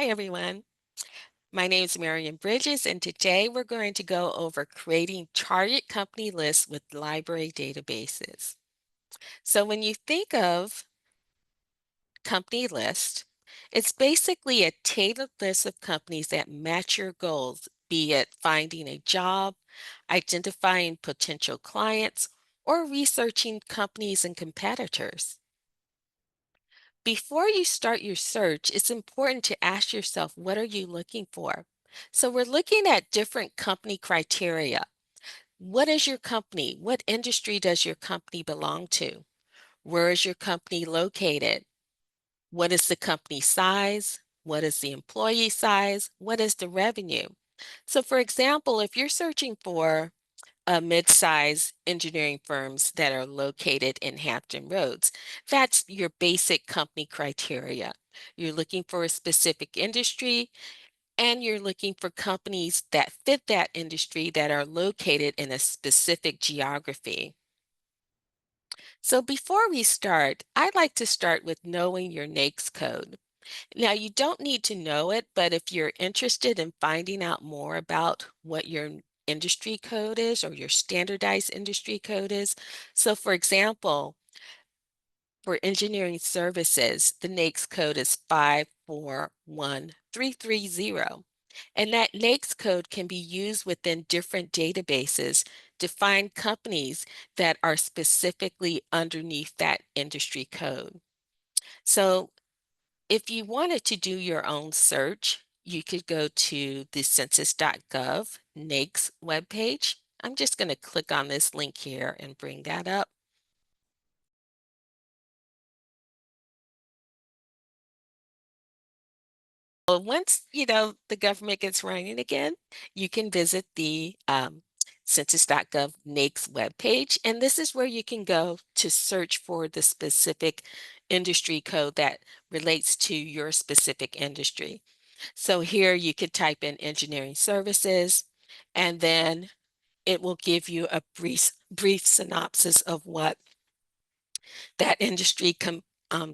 Hi, everyone. My name is Marion Bridges, and today we're going to go over creating target company lists with library databases. So when you think of company list, it's basically a tailored list of companies that match your goals, be it finding a job, identifying potential clients, or researching companies and competitors. Before you start your search, it's important to ask yourself, what are you looking for? So we're looking at different company criteria. What is your company? What industry does your company belong to? Where is your company located? What is the company size? What is the employee size? What is the revenue? So for example, if you're searching for mid-size engineering firms that are located in Hampton Roads. That's your basic company criteria. You're looking for a specific industry and you're looking for companies that fit that industry that are located in a specific geography. So before we start, I'd like to start with knowing your NAICS code. Now, you don't need to know it, but if you're interested in finding out more about what your industry code is or your standardized industry code is. So for example, for engineering services, the NAICS code is 541330. And that NAICS code can be used within different databases to find companies that are specifically underneath that industry code. So if you wanted to do your own search, you could go to the census.gov NAICS webpage. I'm just going to click on this link here and bring that up. Well, once the government gets running again, you can visit the census.gov NAICS webpage, and this is where you can go to search for the specific industry code that relates to your specific industry. So here you could type in engineering services, and then it will give you a brief synopsis of what that industry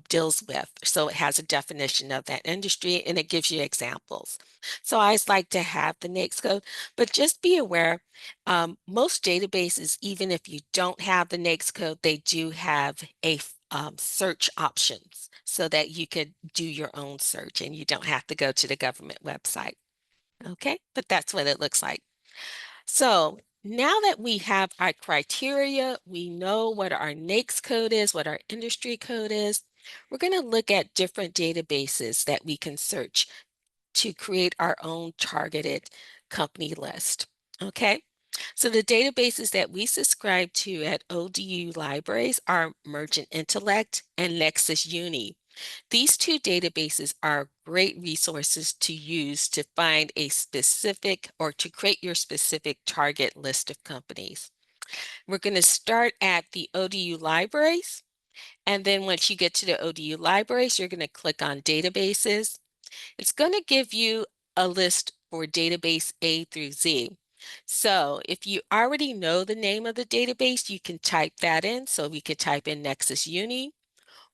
deals with. So it has a definition of that industry and it gives you examples. So I always like to have the NAICS code, but just be aware, most databases, even if you don't have the NAICS code, they do have a search options so that you could do your own search and you don't have to go to the government website. Okay, but that's what it looks like. So now that we have our criteria, we know what our NAICS code is, what our industry code is, we're going to look at different databases that we can search to create our own targeted company list. Okay, so the databases that we subscribe to at ODU Libraries are Mergent Intellect and Nexus Uni. These two databases are great resources to use to find a specific or to create your specific target list of companies. We're going to start at the ODU libraries. And then once you get to the ODU libraries, you're going to click on databases. It's going to give you a list for database A through Z. So if you already know the name of the database, you can type that in. So we could type in Nexus Uni.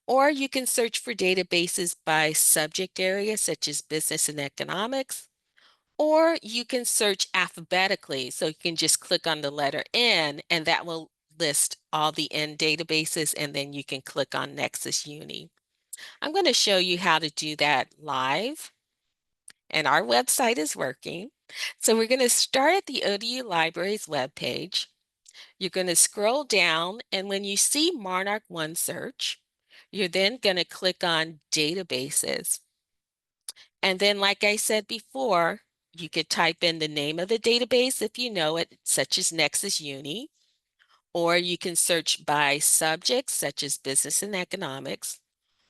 Or you can search for databases by subject area, such as business and economics, or you can search alphabetically. So you can just click on the letter N and that will list all the N databases, and then you can click on Nexus Uni. I'm going to show you how to do that live, and our website is working. So we're going to start at the ODU Libraries webpage. You're going to scroll down, and when you see Monarch OneSearch, you're then going to click on Databases. And then, like I said before, you could type in the name of the database if you know it, such as Nexus Uni, or you can search by subjects, such as business and economics,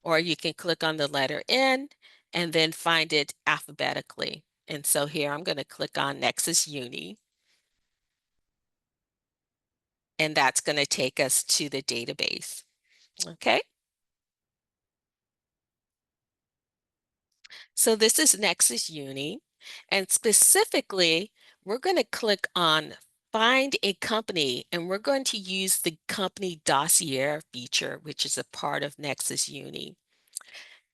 or you can click on the letter N and then find it alphabetically. And so here I'm going to click on Nexus Uni, and that's going to take us to the database. Okay. So this is Nexus Uni, and specifically, we're going to click on Find a Company, and we're going to use the company dossier feature, which is a part of Nexus Uni.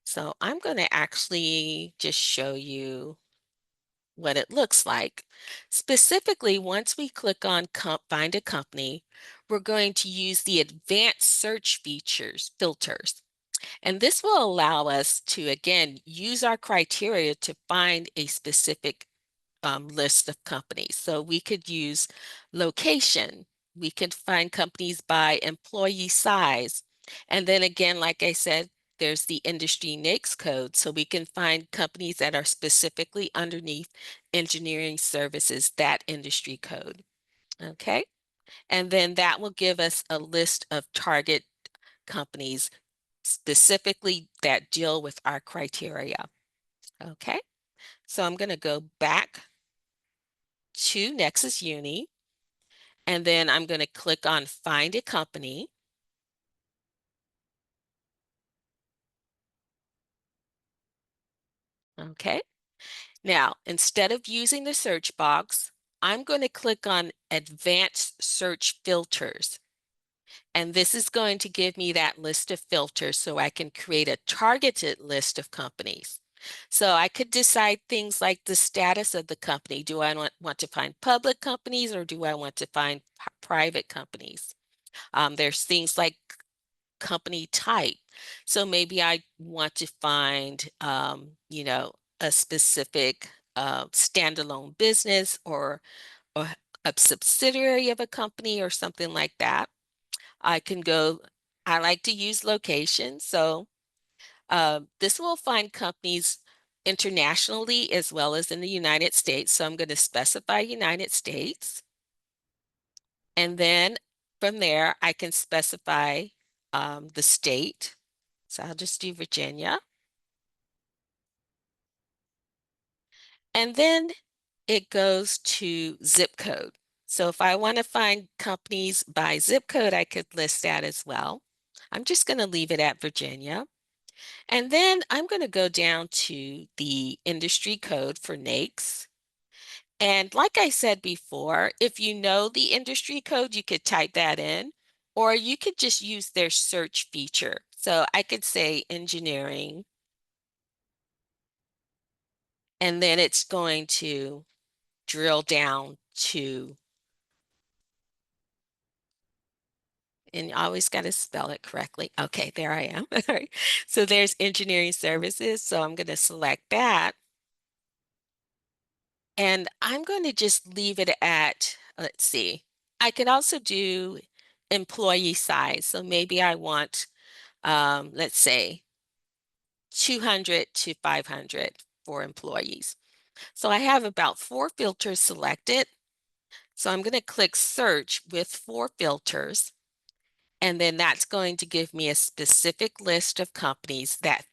So I'm going to actually just show you what it looks like. Specifically, once we click on Find a Company, we're going to use the advanced search features filters. And this will allow us to, again, use our criteria to find a specific list of companies. So we could use location. We could find companies by employee size. And then again, like I said, there's the industry NAICS code. So we can find companies that are specifically underneath engineering services, that industry code. Okay. And then that will give us a list of target companies specifically that deal with our criteria. Okay. So I'm going to go back to Nexus Uni, and then I'm going to click on Find a Company. Okay. Now, instead of using the search box, I'm going to click on Advanced Search Filters. And this is going to give me that list of filters so I can create a targeted list of companies. So I could decide things like the status of the company. Do I want to find public companies or do I want to find private companies? There's things like company type. So maybe I want to find, a specific standalone business or a subsidiary of a company or something like that. I can go, I like to use location. So this will find companies internationally as well as in the United States. So I'm going to specify United States. And then from there, I can specify the state. So I'll just do Virginia. And then it goes to zip code. So if I want to find companies by zip code, I could list that as well. I'm just going to leave it at Virginia. And then I'm going to go down to the industry code for NAICS. And like I said before, if you know the industry code, you could type that in, or you could just use their search feature. So I could say engineering, and then it's going to drill down to, and you always got to spell it correctly. Okay, there I am. All right. So there's engineering services. So I'm going to select that. And I'm going to just leave it at, let's see, I could also do employee size. So maybe I want, let's say, 200 to 500 for employees. So I have about 4 filters selected. So I'm going to click search with 4 filters. And then that's going to give me a specific list of companies that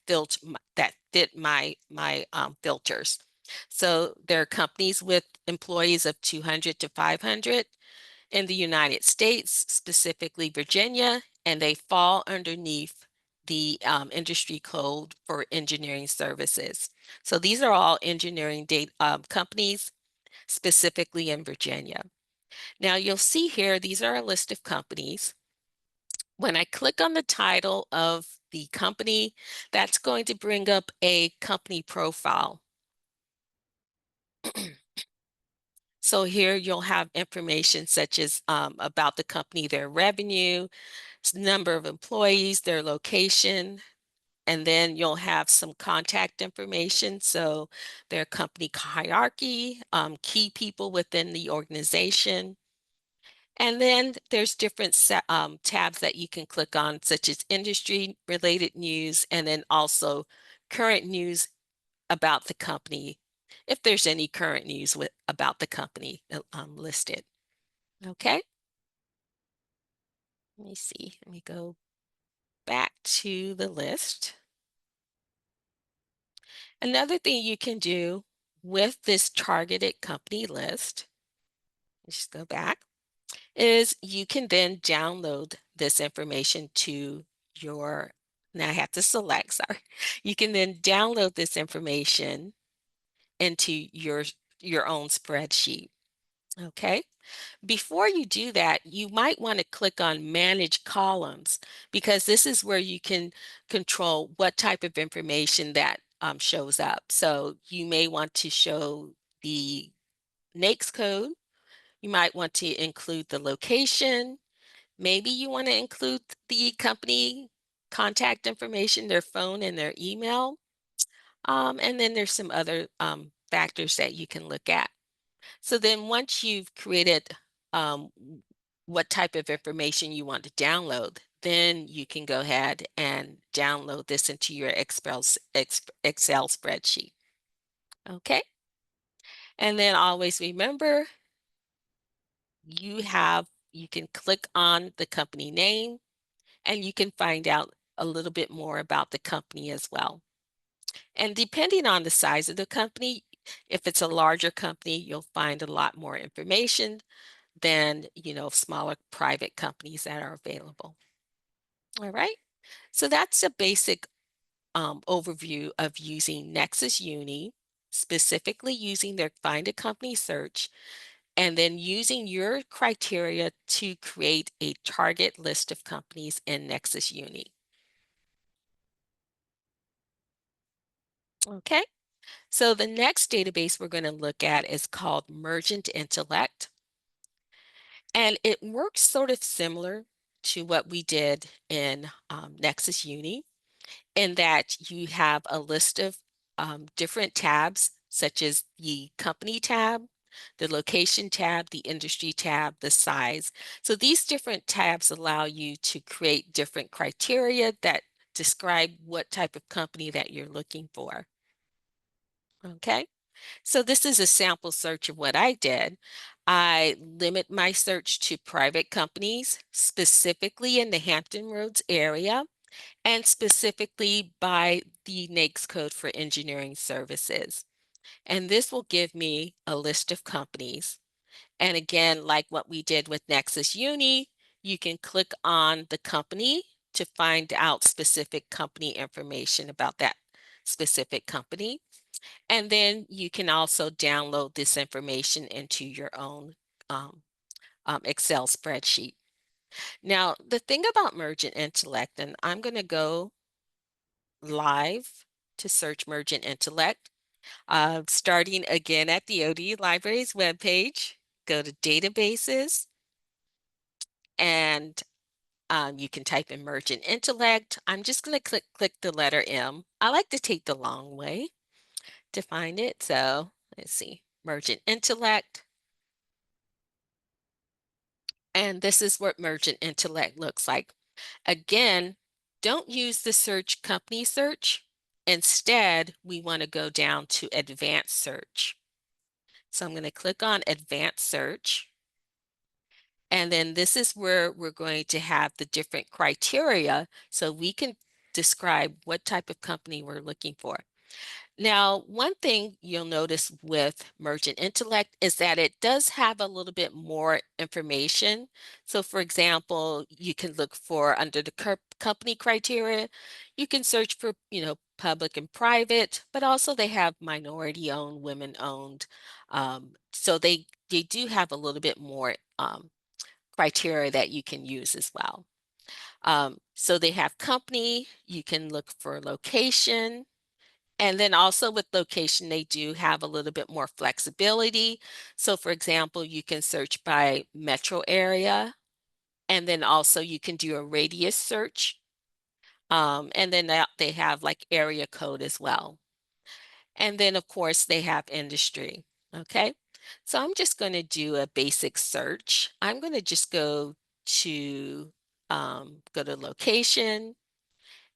fit my filters. So there are companies with employees of 200 to 500 in the United States, specifically Virginia, and they fall underneath the industry code for engineering services. So these are all engineering companies, specifically in Virginia. Now you'll see here, these are a list of companies. When I click on the title of the company, that's going to bring up a company profile. So here you'll have information such as about the company, their revenue, number of employees, their location, and then you'll have some contact information. So their company hierarchy, key people within the organization. And then there's different tabs that you can click on, such as industry related news, and then also current news about the company, if there's any current news about the company listed. Okay, let me see. Let me go back to the list. Another thing you can do with this targeted company list, just go back, is you can then download this information to your, now I have to select, sorry. You can then download this information into your own spreadsheet. Okay. Before you do that, you might want to click on Manage Columns because this is where you can control what type of information that shows up. So you may want to show the NAICS code. You might want to include the location. Maybe you want to include the company contact information, their phone and their email. And then there's some other factors that you can look at. So then once you've created what type of information you want to download, then you can go ahead and download this into your Excel spreadsheet. Okay. And then always remember you can click on the company name and you can find out a little bit more about the company as well. And depending on the size of the company, if it's a larger company, you'll find a lot more information than, smaller private companies that are available. All right. So that's a basic overview of using Nexus Uni, specifically using their Find a Company search, and then using your criteria to create a target list of companies in Nexus Uni. Okay. So the next database we're going to look at is called Mergent Intellect. And it works sort of similar to what we did in Nexus Uni, in that you have a list of different tabs, such as the company tab, the location tab, the industry tab, the size. So these different tabs allow you to create different criteria that describe what type of company that you're looking for. Okay. So this is a sample search of what I did. I limit my search to private companies, specifically in the Hampton Roads area, and specifically by the NAICS code for engineering services. And this will give me a list of companies. And again, like what we did with Nexus Uni, you can click on the company to find out specific company information about that specific company. And then you can also download this information into your own um, Excel spreadsheet. Now, the thing about Mergent Intellect, and I'm going to go live to search Mergent Intellect, starting again at the ODU Libraries webpage, go to Databases, and you can type in Mergent Intellect. I'm just going to click the letter M. I like to take the long way to find it. So let's see, Mergent Intellect. And this is what Mergent Intellect looks like. Again, don't use the search company search. Instead, we want to go down to advanced search. So I'm going to click on advanced search. And then this is where we're going to have the different criteria so we can describe what type of company we're looking for. Now, one thing you'll notice with Mergent Intellect is that it does have a little bit more information. So for example, you can look for under the company criteria, you can search for, public and private, but also they have minority owned, women owned. So they do have a little bit more criteria that you can use as well. So they have company, you can look for location, and then also with location, they do have a little bit more flexibility. So for example, you can search by metro area, and then also you can do a radius search. And then they have like area code as well. And then of course they have industry. Okay. So I'm just going to do a basic search. I'm going to just to go to location,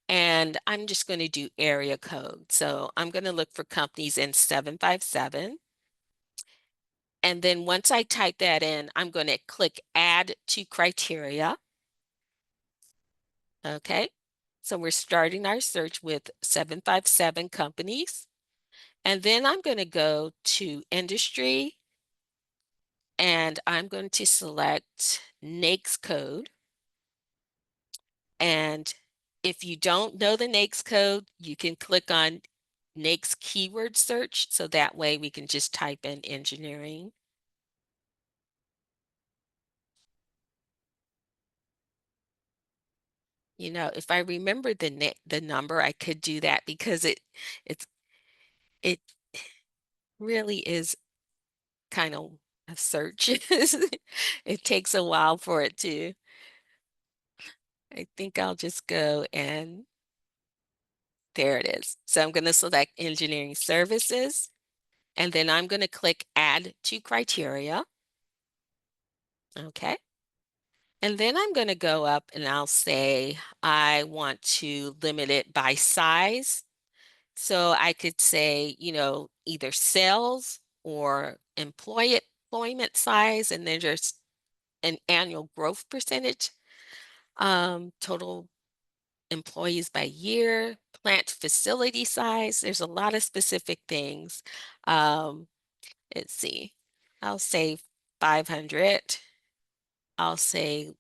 and I'm just going to do area code. So I'm going to look for companies in 757. And then once I type that in, I'm going to click add to criteria. Okay. So we're starting our search with 757 companies. And then I'm going to go to industry, and I'm going to select NAICS code. And if you don't know the NAICS code, you can click on NAICS keyword search. So that way we can just type in engineering. If I remember the number, I could do that because it's it really is kind of a search. It takes a while for it to. I think I'll just go and there it is. So I'm going to select engineering services, and then I'm going to click add to criteria. Okay. And then I'm going to go up and I'll say I want to limit it by size. So I could say, either sales or employment size, and then there's an annual growth percentage, total employees by year, plant facility size. There's a lot of specific things. Um, let's see. I'll say 500. I'll say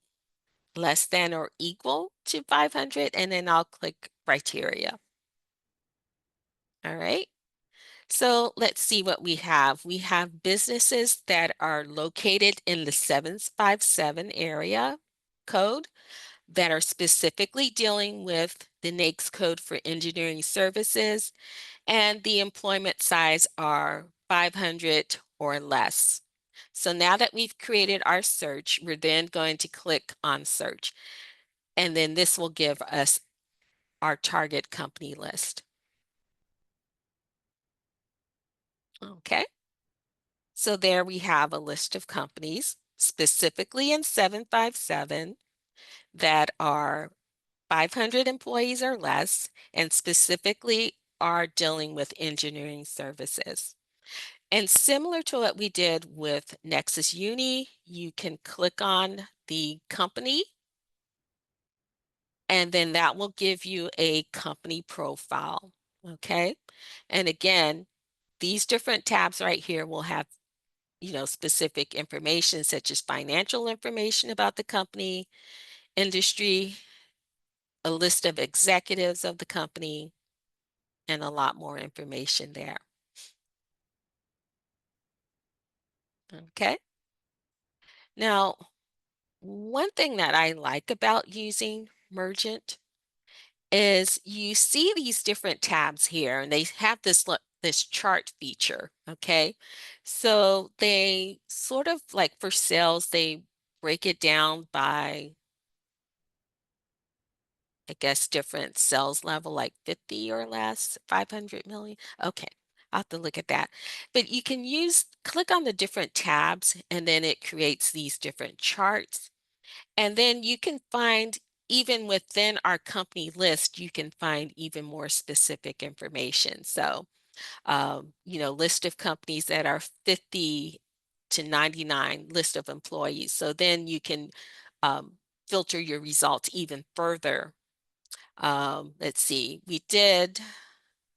less than or equal to 500, and then I'll click criteria. All right. So let's see what we have. We have businesses that are located in the 757 area code that are specifically dealing with the NAICS code for engineering services, and the employment size are 500 or less. So now that we've created our search, we're then going to click on search, and then this will give us our target company list. Okay. So there we have a list of companies specifically in 757 that are 500 employees or less and specifically are dealing with engineering services. And similar to what we did with Nexus Uni, you can click on the company and then that will give you a company profile. Okay. And again, these different tabs right here will have specific information such as financial information about the company, industry, a list of executives of the company, and a lot more information there. Okay. Now, one thing that I like about using Mergent is you see these different tabs here and they have this chart feature. Okay. So they sort of like for sales, they break it down by, I guess, different sales level, like 50 or less, 500 million. Okay, I'll have to look at that. But you can click on the different tabs, and then it creates these different charts. And then you can find, even within our company list, you can find even more specific information. So, list of companies that are 50 to 99, list of employees. So then you can filter your results even further. Let's see, we did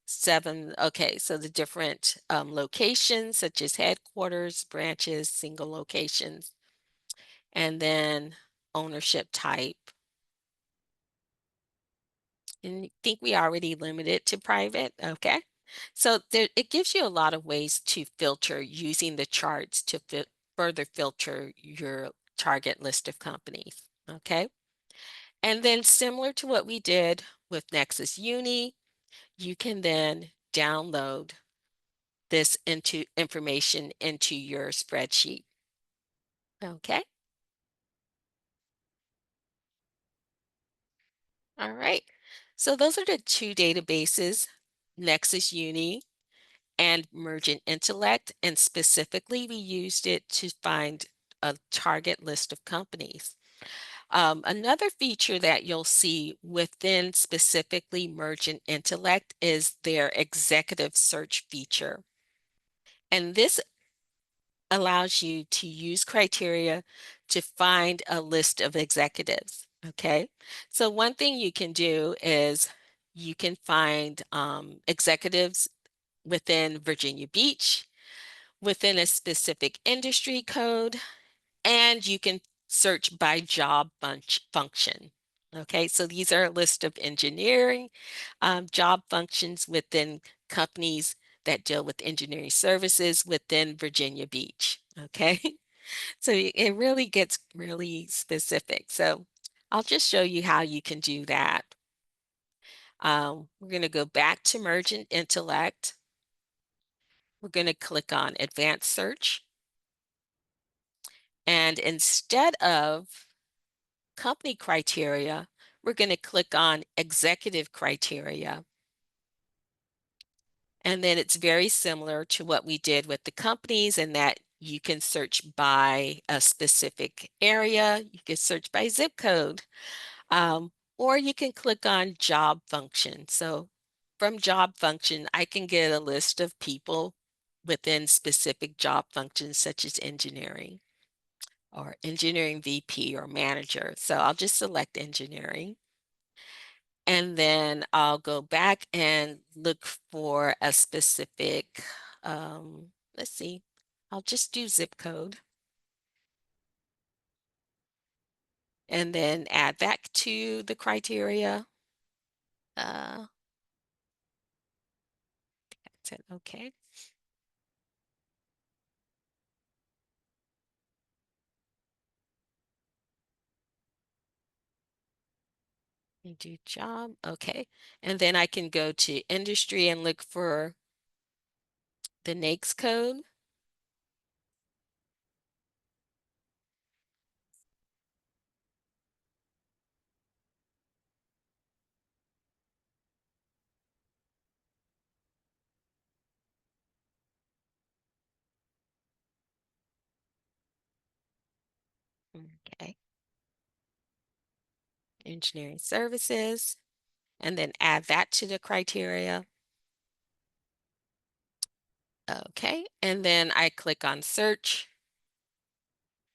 7. Okay, so the different locations such as headquarters, branches, single locations, and then ownership type. And I think we already limited to private. Okay. So it gives you a lot of ways to filter using the charts to further filter your target list of companies. Okay. And then similar to what we did with Nexus Uni, you can then download this into information into your spreadsheet. Okay. All right. So those are the two databases, Nexus Uni and Mergent Intellect. And specifically, we used it to find a target list of companies. Another feature that you'll see within specifically Mergent Intellect is their executive search feature. And this allows you to use criteria to find a list of executives. Okay. So one thing you can do is you can find executives within Virginia Beach, within a specific industry code, and you can search by job function. Okay, so these are a list of engineering job functions within companies that deal with engineering services within Virginia Beach. Okay, so it really gets really specific. So I'll just show you how you can do that. We're going to go back to Mergent Intellect. We're going to click on Advanced Search. And instead of company criteria, we're going to click on Executive Criteria. And then it's very similar to what we did with the companies in that you can search by a specific area, you can search by zip code, or you can click on job function. So from job function, I can get a list of people within specific job functions such as engineering or engineering VP or manager. So I'll just select engineering. And then I'll go back and look for a specific, let's see, I'll just do zip code and then add that to the criteria. Uh, Said okay. You do job, okay. And then I can go to industry and look for the NAICS code. Okay, engineering services, and then add that to the criteria. Okay, and then I click on search.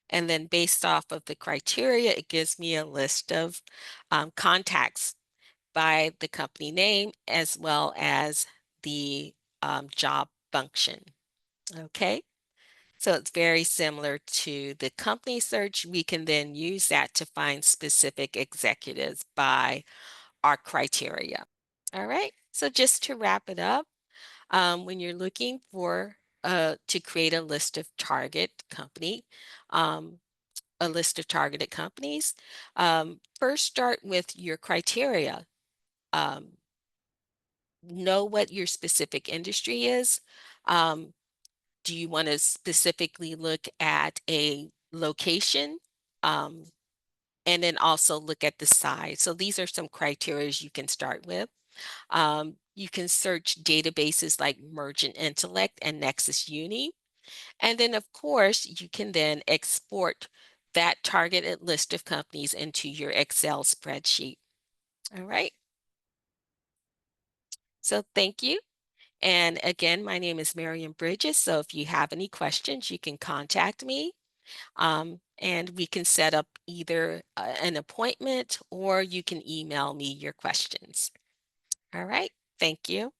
And then based off of the criteria, it gives me a list of contacts by the company name as well as the job function. Okay, so it's very similar to the company search. We can then use that to find specific executives by our criteria. All right, so just to wrap it up, when you're looking for to create a list of target company, um, a list of targeted companies, first start with your criteria. Um, know what your specific industry is. Um, do you want to specifically look at a location? Um, and then also look at the size. So these are some criteria you can start with. You can search databases like Mergent Intellect and Nexus Uni. And then, of course, you can then export that targeted list of companies into your Excel spreadsheet. All right. So thank you. And again, my name is Marian Bridges. So if you have any questions, you can contact me and we can set up either an appointment or you can email me your questions. All right. Thank you.